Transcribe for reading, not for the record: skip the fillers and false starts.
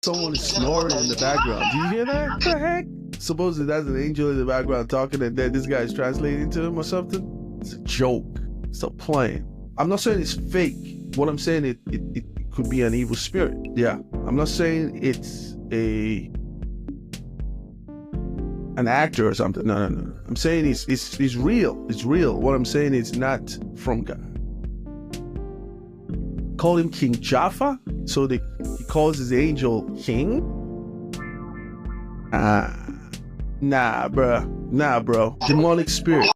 Someone is snoring in the background. Do you hear that? What the heck? Supposedly that's an angel in the background talking, and then this guy is translating to him or something. It's a joke. Stop playing. I'm not saying it's fake. What I'm saying it could be an evil spirit. Yeah. I'm not saying it's an actor or something. No. I'm saying it's real. It's real. What I'm saying is not from God. Call him King Jaffa, so he calls his angel king. Nah, bro. Demonic spirit.